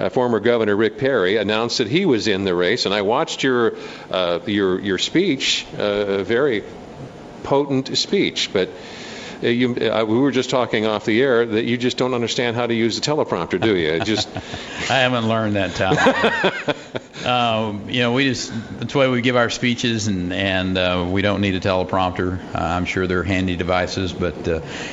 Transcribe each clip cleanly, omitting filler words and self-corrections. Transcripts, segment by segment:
former Governor Rick Perry announced that he was in the race, and I watched your speech, a very potent speech, but we were just talking off the air that you just don't understand how to use the teleprompter, do you? I haven't learned that talent. That's the way we give our speeches, and we don't need a teleprompter. I'm sure they're handy devices, but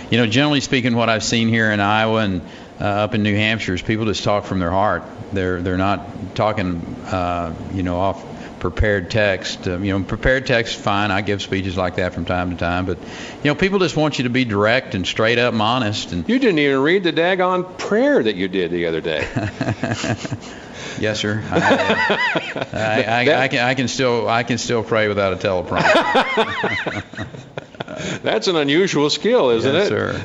generally speaking, what I've seen here in Iowa and up in New Hampshire is people just talk from their heart. They're not talking off prepared text. Prepared text, fine. I give speeches like that from time to time, but people just want you to be direct and straight up and honest. And you didn't even read the daggone prayer that you did the other day. Yes, sir. I can still pray without a teleprompter. That's an unusual skill, isn't it? Yes, sir.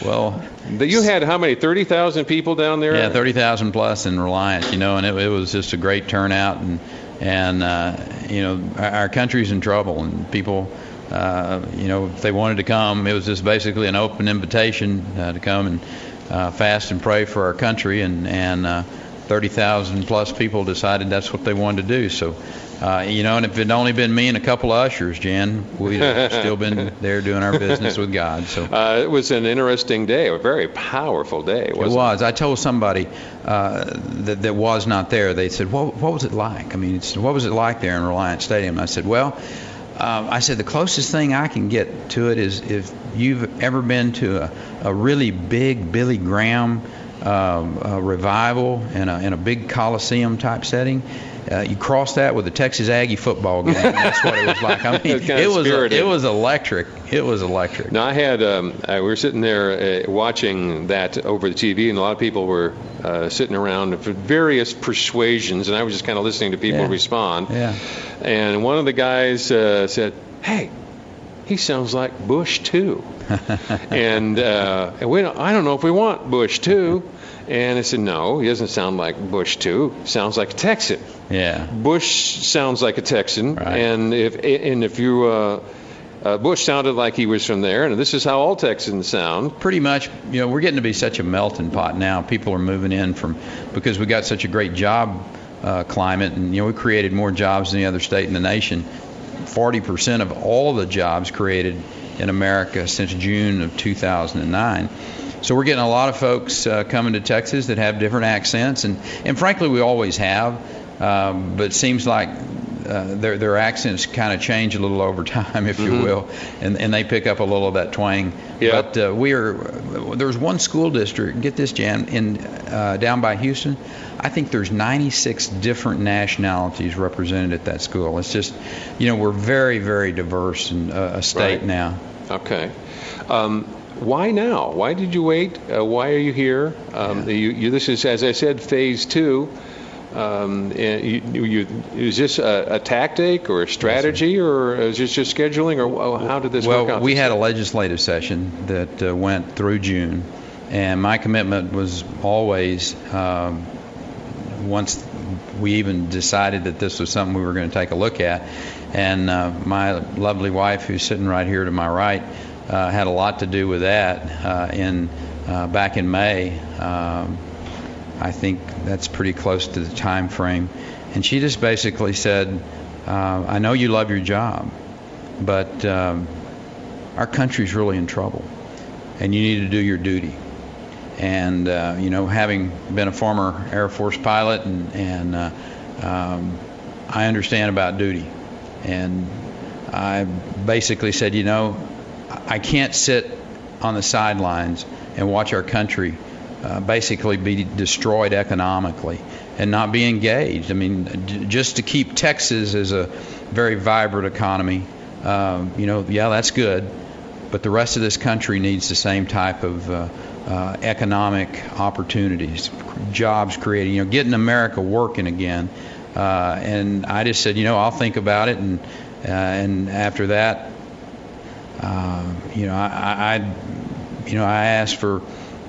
Well, you had how many? 30,000 people down there? Yeah, 30,000 plus in Reliant. And it was just a great turnout, and our country's in trouble, and people, if they wanted to come, it was just basically an open invitation to come and fast and pray for our country, and 30,000 plus people decided that's what they wanted to do. So, and if it had only been me and a couple of ushers, Jan, we'd have still been there doing our business with God. So it was an interesting day, a very powerful day. Wasn't it? It was. I told somebody that was not there. They said, "What was it like?" What was it like there in Reliant Stadium? I said, "Well." The closest thing I can get to it is if you've ever been to a really big Billy Graham revival in a big Coliseum type setting. You cross that with a Texas Aggie football game. That's what it was like. It was electric. It was electric. Now I had we were sitting there watching that over the TV, and a lot of people were sitting around for various persuasions, and I was just kind of listening to people respond. Yeah. And one of the guys said, "Hey, he sounds like Bush too." And I don't know if we want Bush too. And I said, no, he doesn't sound like Bush too. Sounds like a Texan. Yeah. Bush sounds like a Texan. Right. And if you Bush sounded like he was from there, and this is how all Texans sound. Pretty much, we're getting to be such a melting pot now. People are moving in because we got such a great job climate, and we created more jobs than any other state in the nation. 40% of all the jobs created in America since June of 2009. So we're getting a lot of folks coming to Texas that have different accents, and frankly we always have, but it seems like their accents kind of change a little over time, if you will, and they pick up a little of that twang. Yeah. But there's one school district, get this, Jan, down by Houston. I think there's 96 different nationalities represented at that school. It's just, we're very, very diverse in a state now. Okay. Why now? Why did you wait? Why are you here? This is, as I said, phase 2. Is this a tactic or a strategy, or is this just scheduling, or how did this work out? Well, we had a legislative session that went through June, and my commitment was always, once we even decided that this was something we were going to take a look at, and my lovely wife, who's sitting right here to my right, had a lot to do with that. Back in May, I think that's pretty close to the time frame, and she just basically said, "I know you love your job, but our country's really in trouble, and you need to do your duty." And having been a former Air Force pilot, and I understand about duty, and I basically said, I can't sit on the sidelines and watch our country basically be destroyed economically and not be engaged. Just to keep Texas as a very vibrant economy, that's good, but the rest of this country needs the same type of economic opportunities, jobs created, getting America working again. And I just said, I'll think about it, and after that, I asked for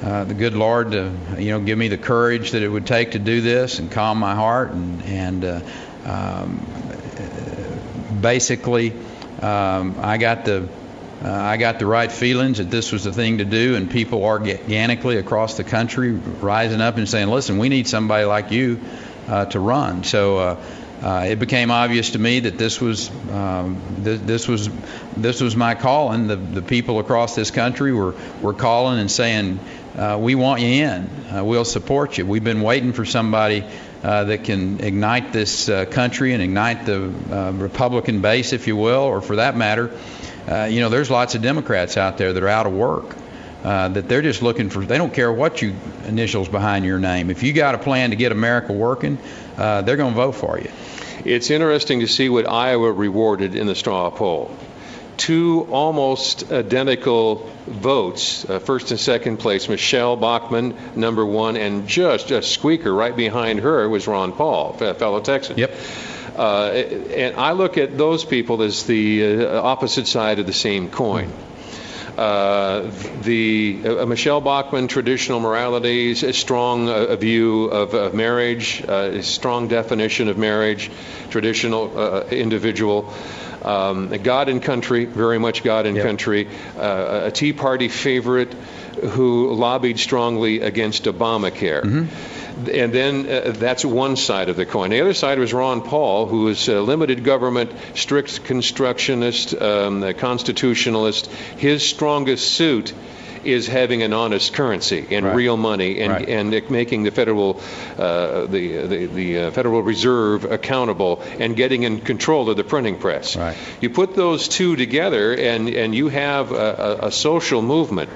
the good Lord to, give me the courage that it would take to do this and calm my heart, and basically, I got the I got the right feelings that this was the thing to do, and people organically across the country rising up and saying, listen, we need somebody like you to run. So it became obvious to me that this was my calling. The people across this country were calling and saying, we want you in. We'll support you. We've been waiting for somebody that can ignite this country and ignite the Republican base, if you will, or for that matter, there's lots of Democrats out there that are out of work, that they're just looking for, they don't care what you initials behind your name. If you got a plan to get America working, they're going to vote for you. It's interesting to see what Iowa rewarded in the straw poll. Two almost identical votes, first and second place. Michelle Bachmann, number one, and just a squeaker right behind her was Ron Paul, fellow Texan. Yep. And I look at those people as the opposite side of the same coin. Michelle Bachmann, traditional moralities, a strong view of marriage, a strong definition of marriage, traditional individual. God and country, very much God and country. A Tea Party favorite who lobbied strongly against Obamacare. And then that's one side of the coin. The other side was Ron Paul, who was a limited government, strict constructionist, constitutionalist. His strongest suit is having an honest currency and real money, and making the federal the Federal Reserve accountable and getting in control of the printing press. Right. You put those two together, and you have a social movement.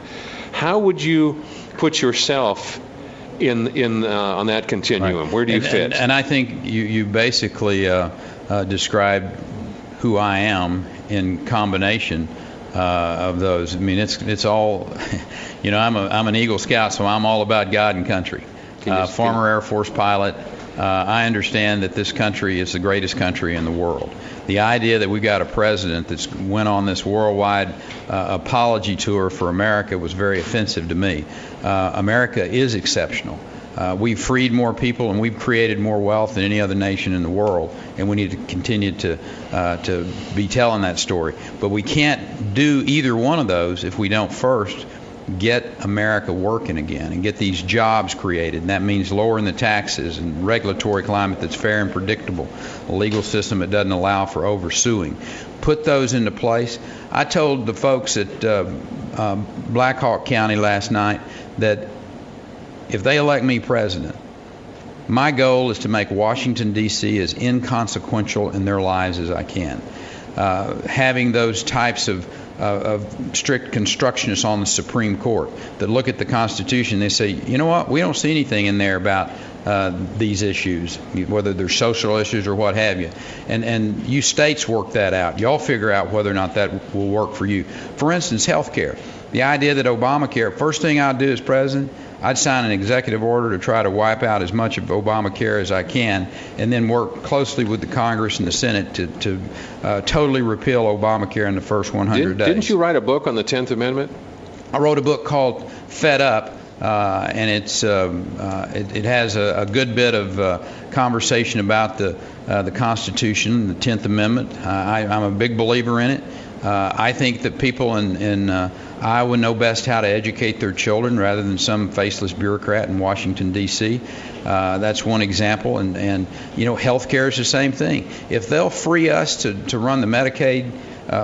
How would you put yourself in on that continuum? Where do you fit? And I think you basically described who I am in combination of those. I mean, it's all, I'm an Eagle Scout, so I'm all about God and country. Former Air Force pilot. I understand that this country is the greatest country in the world. The idea that we've got a president that's went on this worldwide apology tour for America was very offensive to me. America is exceptional. We've freed more people and we've created more wealth than any other nation in the world, and we need to continue to be telling that story. But we can't do either one of those if we don't first get America working again and get these jobs created. And that means lowering the taxes and regulatory climate that's fair and predictable, a legal system that doesn't allow for oversuing. Put those into place. I told the folks at Black Hawk County last night that if they elect me president, my goal is to make Washington, D.C. as inconsequential in their lives as I can. Having those types of strict constructionists on the Supreme Court that look at the Constitution, they say, you know what, we don't see anything in there about these issues, whether they're social issues or what have you. And you states work that out. Y'all figure out whether or not that will work for you. For instance, health care. The idea that Obamacare, first thing I'd do as president, I'd sign an executive order to try to wipe out as much of Obamacare as I can, and then work closely with the Congress and the Senate to totally repeal Obamacare in the first 100 days. Didn't you write a book on the 10th Amendment? I wrote a book called Fed Up, and it has a good bit of conversation about the Constitution, the 10th Amendment. I'm a big believer in it. I think that people in Iowa know best how to educate their children rather than some faceless bureaucrat in Washington, D.C. That's one example. And health care is the same thing. If they'll free us to run the Medicaid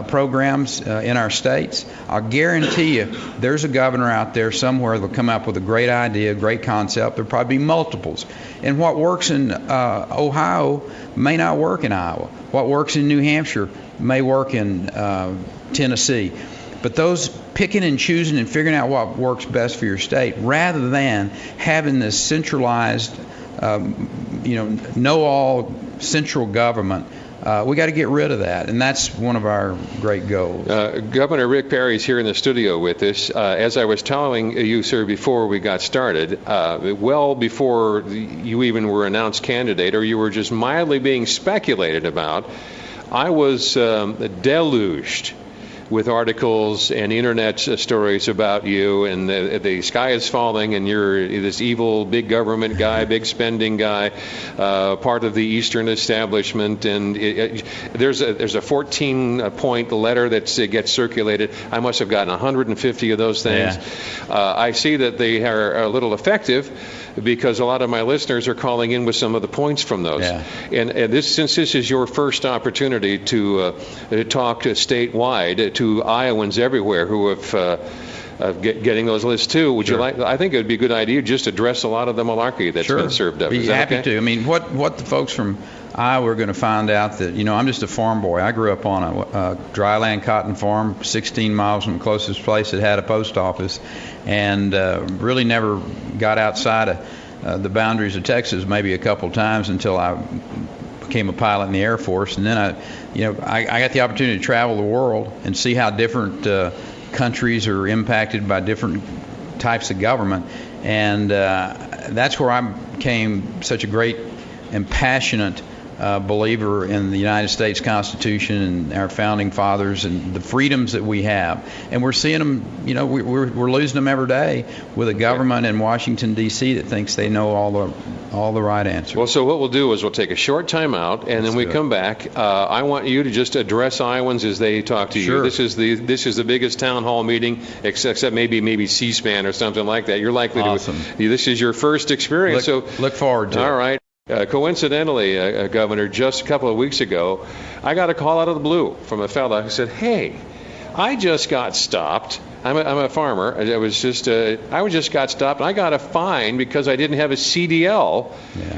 programs in our states, I'll guarantee you there's a governor out there somewhere that'll come up with a great idea, great concept. There'll probably be multiples. And what works in Ohio may not work in Iowa. What works in New Hampshire may work in Tennessee. But those picking and choosing and figuring out what works best for your state, rather than having this centralized, know-all central government, we got to get rid of that, and that's one of our great goals. Governor Rick Perry is here in the studio with us. As I was telling you, sir, before we got started, well before you even were announced candidate, or you were just mildly being speculated about, I was deluged with articles and internet stories about you, and the sky is falling, and you're this evil big government guy, big spending guy, part of the Eastern establishment, and there's a 14-point letter that gets circulated. I must have gotten 150 of those things. Yeah. I see that they are a little effective because a lot of my listeners are calling in with some of the points from those. Yeah. And since this is your first opportunity to talk statewide to Iowans everywhere who have getting those lists too, would you like? I think it would be a good idea just to address a lot of the malarkey that's been served up. Be happy okay? to. I mean, what the folks from Iowa are going to find out that, I'm just a farm boy. I grew up on a dryland cotton farm 16 miles from the closest place that had a post office, and really never got outside of the boundaries of Texas maybe a couple times until I became a pilot in the Air Force. And then I got the opportunity to travel the world and see how different countries are impacted by different types of government, and that's where I became such a great and passionate believer in the United States Constitution and our founding fathers and the freedoms that we have. And we're seeing them, we're losing them every day with a government in Washington, D.C. that thinks they know all the right answers. Well, so what we'll do is we'll take a short time out, and then we come back. I want you to just address Iowans as they talk to you. This is the biggest town hall meeting, except maybe C-SPAN or something like that. You're likely to. This is your first experience. Look forward to it. All right. Coincidentally, Governor, just a couple of weeks ago, I got a call out of the blue from a fella who said, "Hey, I just got stopped. I'm a farmer. I just got stopped, and I got a fine because I didn't have a CDL.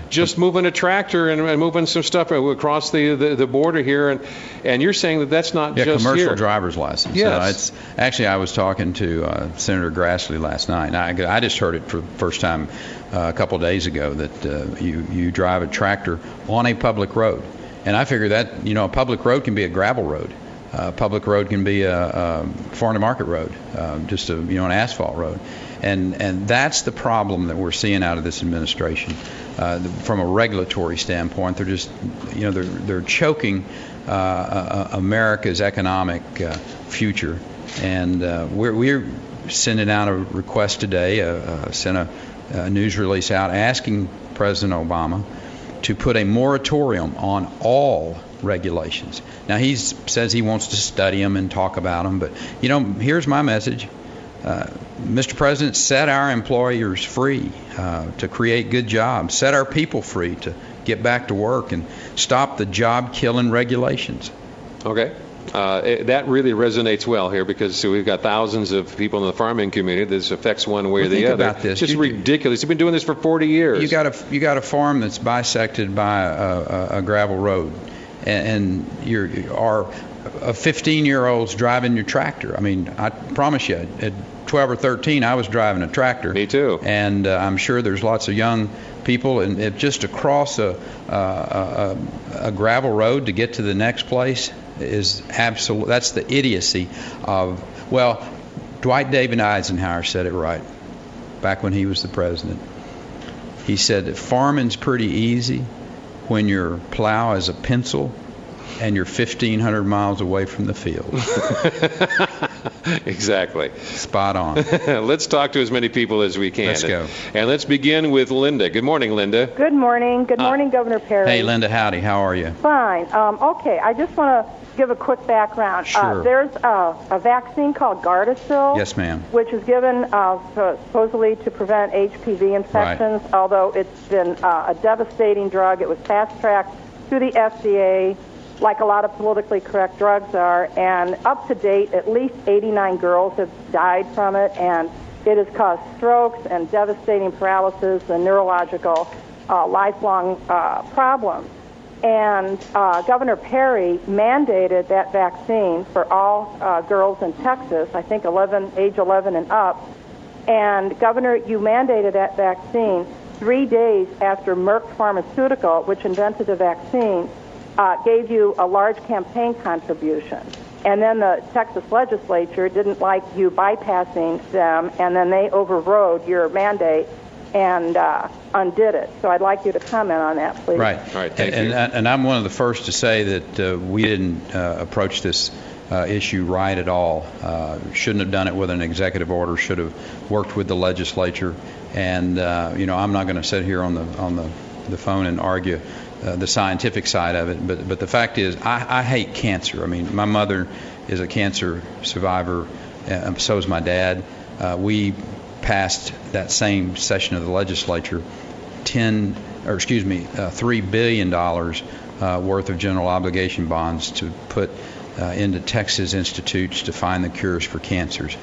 Just moving a tractor and moving some stuff across the border here, and you're saying that that's not just commercial here. Driver's license. Yes. Actually, I was talking to Senator Grassley last night, and I just heard it for the first time a couple of days ago that you drive a tractor on a public road, and I figure that a public road can be a gravel road. Public road can be a farm to market road, just an asphalt road, and that's the problem that we're seeing out of this administration. From a regulatory standpoint, they're just they're choking America's economic future, and we're sending out a request today, sent a news release out asking President Obama to put a moratorium on all regulations. Now, he says he wants to study them and talk about them, but here's my message. Mr. President, set our employers free to create good jobs. Set our people free to get back to work and stop the job-killing regulations. Okay. That really resonates well here because we've got thousands of people in the farming community. This affects one way or the other. About this. It's just ridiculous. You've been doing this for 40 years. You got a farm that's bisected by a gravel road, and a 15-year-old's driving your tractor. I mean, I promise you, at 12 or 13, I was driving a tractor. Me too. And I'm sure there's lots of young people, and just across a gravel road to get to the next place is absolute. That's the idiocy of. Well, Dwight David Eisenhower said it right back when he was the president. He said that farming's pretty easy when your plow is a pencil and you're 1,500 miles away from the field. Exactly. Spot on. Let's talk to as many people as we can. Let's go. And let's begin with Linda. Good morning, Linda. Good morning. Good morning, Governor Perry. Hey, Linda, howdy. How are you? Fine. Okay, I just want to give a quick background. Sure. There's a vaccine called Gardasil. Yes, ma'am. Which is given supposedly to prevent HPV infections, although it's been a devastating drug. It was fast-tracked through the FDA, like a lot of politically correct drugs are, and up to date, at least 89 girls have died from it, and it has caused strokes and devastating paralysis and neurological lifelong problems. And Governor Perry mandated that vaccine for all girls in Texas, I think age 11 and up. And Governor, you mandated that vaccine 3 days after Merck Pharmaceutical, which invented the vaccine, gave you a large campaign contribution. And then the Texas legislature didn't like you bypassing them, and then they overrode your mandate and undid it. So I'd like you to comment on that, please. Right. All right, thank you. And I'm one of the first to say that we didn't approach this issue right at all. Shouldn't have done it with an executive order. Should have worked with the legislature. And I'm not going to sit here on the phone and argue the scientific side of it. But the fact is, I hate cancer. I mean, my mother is a cancer survivor. So is my dad. We passed that same session of the legislature $3 billion worth of general obligation bonds to put into Texas institutes to find the cures for cancers.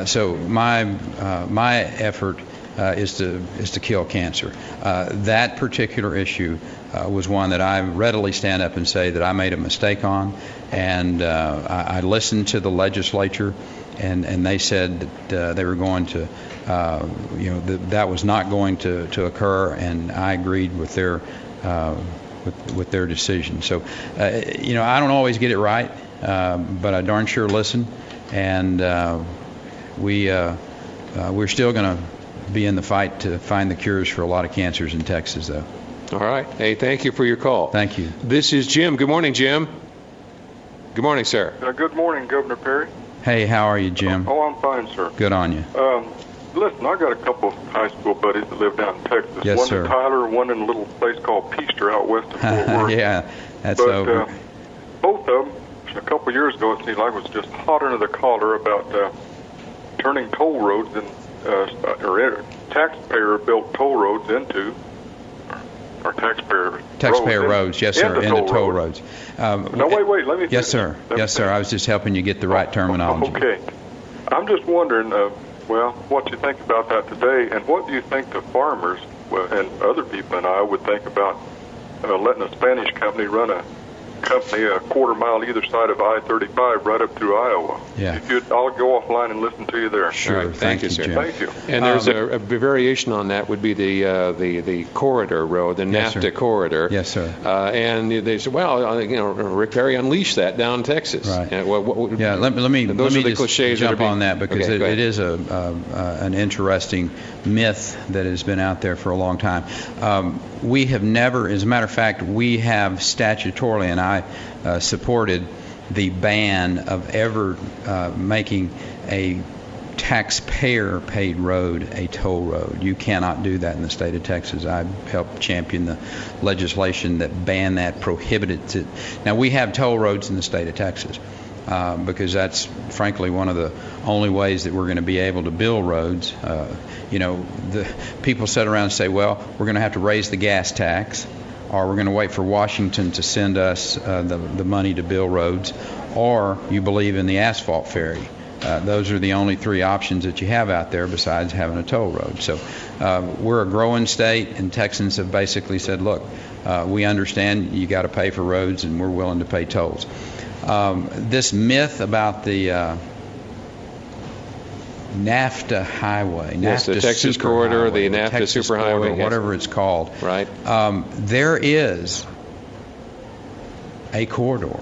So my effort is to kill cancer. That particular issue was one that I readily stand up and say that I made a mistake on, and I listened to the legislature, and they said that they were going to, that was not going to occur, and I agreed with their decision. So, I don't always get it right, but I darn sure listen, and we're still going to be in the fight to find the cures for a lot of cancers in Texas, though. All right. Hey, thank you for your call. Thank you. This is Jim. Good morning, Jim. Good morning, sir. Good morning, Governor Perry. Hey, how are you, Jim? Oh, I'm fine, sir. Good on you. Listen, I got a couple of high school buddies that live down in Texas. Yes, one sir. in Tyler, one in a little place called Peaster out west of Fort Worth. Yeah, that's but, over. Both of them, a couple of years ago, it seemed like it was just hot under the collar about turning toll roads or taxpayer-built toll roads into or taxpayer roads, yes, sir, into toll roads. No, wait, let me finish. Yes, sir. Yes, sir. I was just helping you get the right terminology. Okay. I'm just wondering, what you think about that today, and what do you think the farmers and other people in Iowa would think about letting a Spanish company run a quarter mile either side of I-35 right up through Iowa? Yeah. I'll go offline and listen to you there. Sure. Right. Thank you, sir. Jim. Thank you. And there's a variation on that would be the corridor road, the Yes, NAFTA sir. corridor. Yes, sir. And they said, well, Rick Perry unleashed that down Texas. Right. Yeah, Let me the just cliches jump that are on that, because Okay, go it ahead. is an interesting myth that has been out there for a long time. We have never, as a matter of fact, we have statutorily, and I supported the ban of ever making a taxpayer-paid road a toll road. You cannot do that in the state of Texas. I helped champion the legislation that banned that, prohibited it. Now, we have toll roads in the state of Texas because that's, frankly, one of the only ways that we're going to be able to build roads. The people sit around and say, well, we're going to have to raise the gas tax, or we're going to wait for Washington to send us the money to build roads, or you believe in the asphalt ferry. Those are the only three options that you have out there besides having a toll road. So we're a growing state, and Texans have basically said, look, we understand you got to pay for roads, and we're willing to pay tolls. This myth about the NAFTA highway, Yes, the Texas corridor, the NAFTA Texas superhighway, corridor, yes. whatever it's called. Right. There is a corridor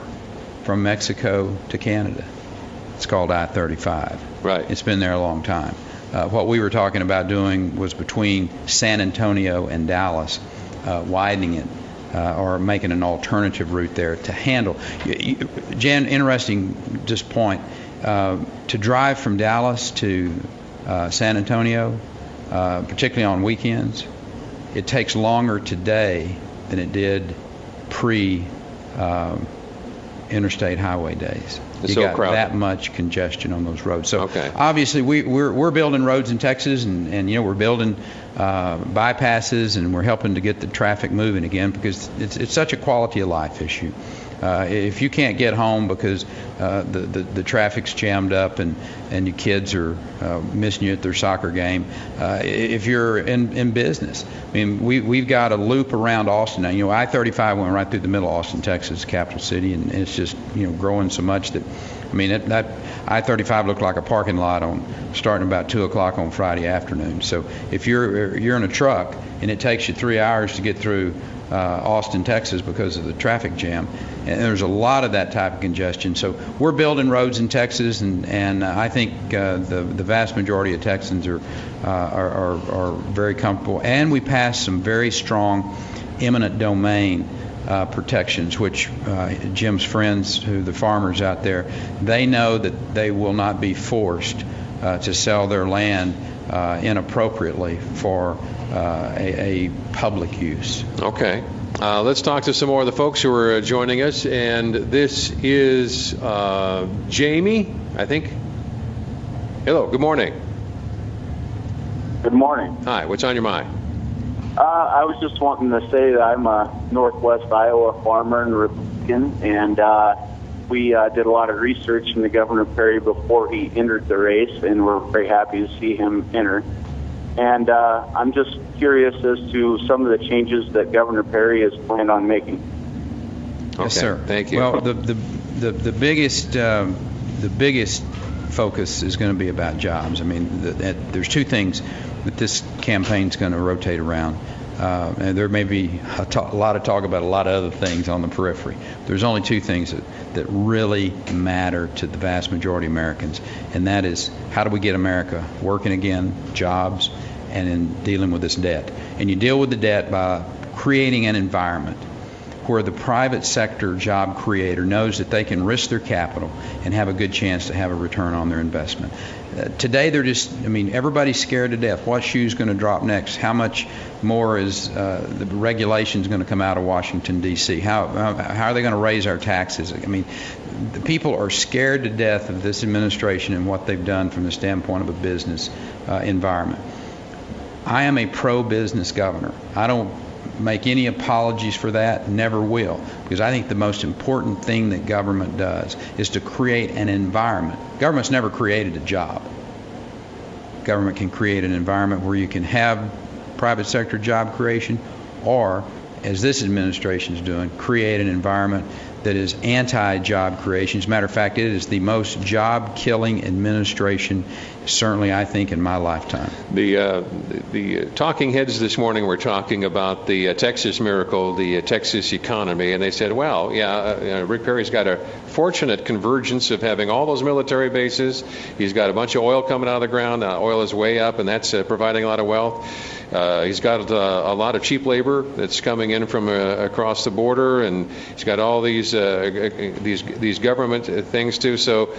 from Mexico to Canada. It's called I-35. Right. It's been there a long time. What we were talking about doing was between San Antonio and Dallas, widening it or making an alternative route there to handle. Jan, interesting just point. To drive from Dallas to San Antonio, particularly on weekends, it takes longer today than it did pre-interstate highway days. It's You so got crowded. that much congestion on those roads. So Okay. obviously we're building roads in Texas, and we're building bypasses, and we're helping to get the traffic moving again, because it's such a quality of life issue. If you can't get home because the traffic's jammed up and your kids are missing you at their soccer game, if you're in business, I mean, we've got a loop around Austin now. I-35 went right through the middle of Austin, Texas, capital city, and it's just growing so much that, I mean, that I-35 looked like a parking lot starting about 2 o'clock on Friday afternoon. So if you're in a truck and it takes you 3 hours to get through Austin, Texas, because of the traffic jam, and there's a lot of that type of congestion. So we're building roads in Texas, and I think the vast majority of Texans are very comfortable. And we passed some very strong eminent domain protections, which Jim's friends, who the farmers out there, they know that they will not be forced to sell their land inappropriately for a public use. Okay. Let's talk to some more of the folks who are joining us. And this is Jamie, I think. Hello, good morning. Good morning. Hi, what's on your mind? I was just wanting to say that I'm a Northwest Iowa farmer and Republican, and we did a lot of research into Governor Perry before he entered the race, and we're very happy to see him enter. And I'm just curious as to some of the changes that Governor Perry has planned on making. Okay, yes, sir. Thank you. Well, the biggest focus is going to be about jobs. I mean, there's two things that this campaign's going to rotate around. And there may be a lot of talk about a lot of other things on the periphery. There's only two things that really matter to the vast majority of Americans, and that is how do we get America working again, jobs, and in dealing with this debt. And you deal with the debt by creating an environment where the private sector job creator knows that they can risk their capital and have a good chance to have a return on their investment. Today, everybody's scared to death. What shoe's going to drop next? How much more is the regulations going to come out of Washington, D.C.? How are they going to raise our taxes? I mean, the people are scared to death of this administration and what they've done from the standpoint of a business environment. I am a pro-business governor. I don't make any apologies for that, never will, because I think the most important thing that government does is to create an environment. Government's never created a job. Government can create an environment where you can have private sector job creation, or, as this administration is doing, create an environment that is anti-job creation. As a matter of fact, it is the most job-killing administration, certainly I think, in my lifetime. The talking heads this morning were talking about the Texas miracle, the Texas economy, and they said, well, Rick Perry's got a fortunate convergence of having all those military bases. He's got a bunch of oil coming out of the ground. Oil is way up, and that's providing a lot of wealth. He's got a lot of cheap labor that's coming in from across the border, and he's got all these government things too. So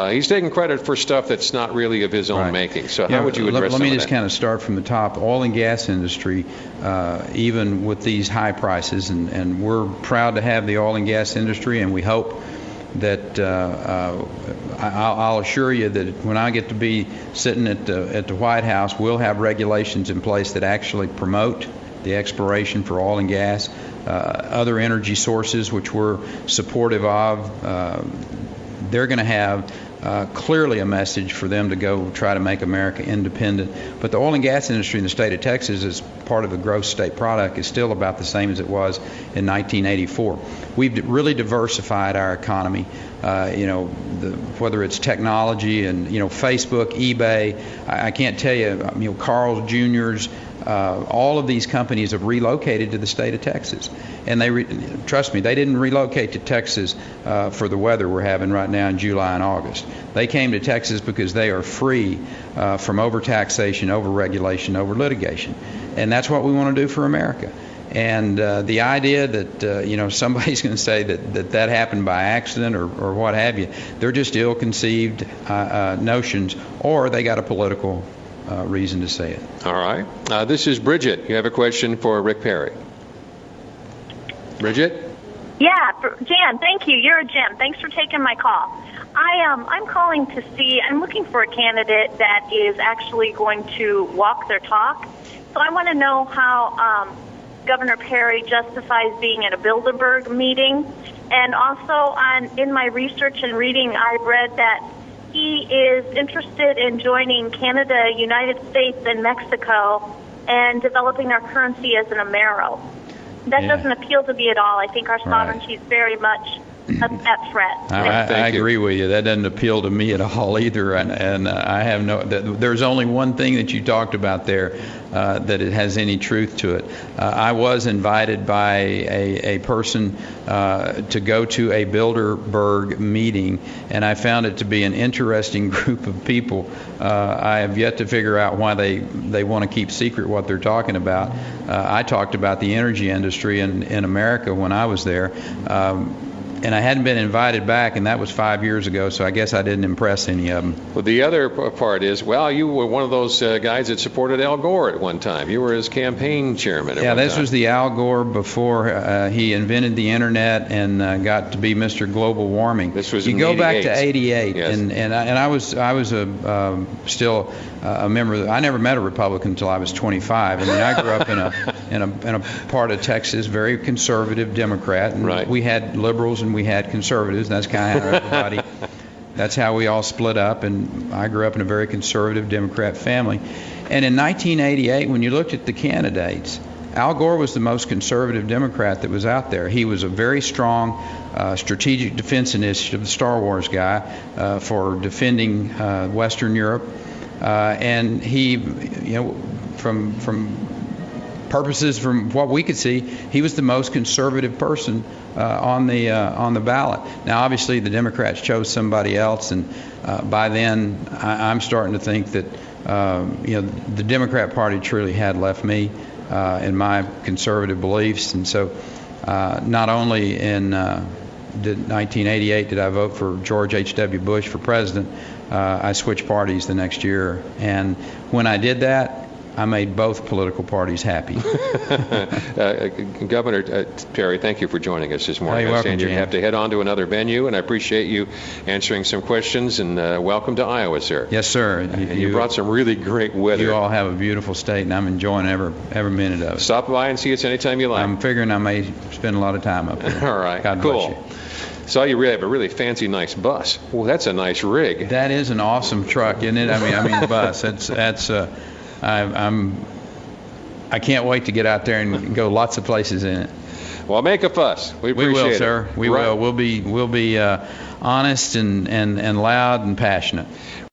he's taking credit for stuff that's not really of his own making. So how would you address Let me some just of that? kind of start from the top. Oil and gas industry, even with these high prices, and we're proud to have the oil and gas industry, and we hope that I'll assure you that when I get to be sitting at the White House, we'll have regulations in place that actually promote the exploration for oil and gas, other energy sources which we're supportive of. They're going to have clearly a message for them to go try to make America independent. But the oil and gas industry in the state of Texas, as part of the gross state product, is still about the same as it was in 1984. We've really diversified our economy. Whether it's technology and Facebook, eBay, I can't tell you, Carl's Jr.'s, all of these companies have relocated to the state of Texas. And trust me, they didn't relocate to Texas for the weather we're having right now in July and August. They came to Texas because they are free from overtaxation, overregulation, over litigation. And that's what we want to do for America. And the idea that somebody's going to say that happened by accident or what have you, they're just ill-conceived notions, or they got a political reason to say it. All right. This is Bridget. You have a question for Rick Perry. Bridget? Yeah, Jan, thank you. You're a gem. Thanks for taking my call. I'm calling to see, I'm looking for a candidate that is actually going to walk their talk. So I want to know how Governor Perry justifies being at a Bilderberg meeting. And also in my research and reading, I've read that he is interested in joining Canada, United States, and Mexico and developing our currency as an Amero. That doesn't appeal to me at all. I think our sovereignty is very much at threat. I agree with you. That doesn't appeal to me at all either. And I have there's only one thing that you talked about there that it has any truth to it. I was invited by a person to go to a Bilderberg meeting, and I found it to be an interesting group of people. I have yet to figure out why they want to keep secret what they're talking about. I talked about the energy industry in America when I was there. And I hadn't been invited back, and that was 5 years ago, so I guess I didn't impress any of them. Well, the other part is, well, you were one of those guys that supported Al Gore at one time. You were his campaign chairman at one time. Yeah, this was the Al Gore before he invented the Internet and got to be Mr. Global Warming. This was you go back to '88, yes. and I was still a member. I never met a Republican until I was 25. I mean, I grew up in a part of Texas, very conservative Democrat, and right. We had liberals and we had conservatives, and that's kind of how everybody, that's how we all split up, and I grew up in a very conservative Democrat family. And in 1988, when you looked at the candidates, Al Gore was the most conservative Democrat that was out there. He was a very strong strategic defense initiative, the Star Wars guy, for defending Western Europe. And he, from purposes, from what we could see, he was the most conservative person on the ballot. Now, obviously, the Democrats chose somebody else, and by then, I'm starting to think that the Democrat Party truly had left me in my conservative beliefs, and so not only in 1988 did I vote for George H.W. Bush for president, I switched parties the next year, and when I did that, I made both political parties happy. Governor Perry, thank you for joining us this morning. You're welcome, you have to head on to another venue, and I appreciate you answering some questions, and welcome to Iowa, sir. Yes, sir. You brought some really great weather. You all have a beautiful state, and I'm enjoying every minute of it. Stop by and see us anytime you like. I'm figuring I may spend a lot of time up there. All right, God cool. bless you. Saw you really have a really fancy, nice bus. Well, that's a nice rig. That is an awesome truck, isn't it? I mean, bus. That's. I can't wait to get out there and go lots of places in it. Well, make a fuss. We appreciate it. We will, sir. We will. We'll be honest and loud and passionate.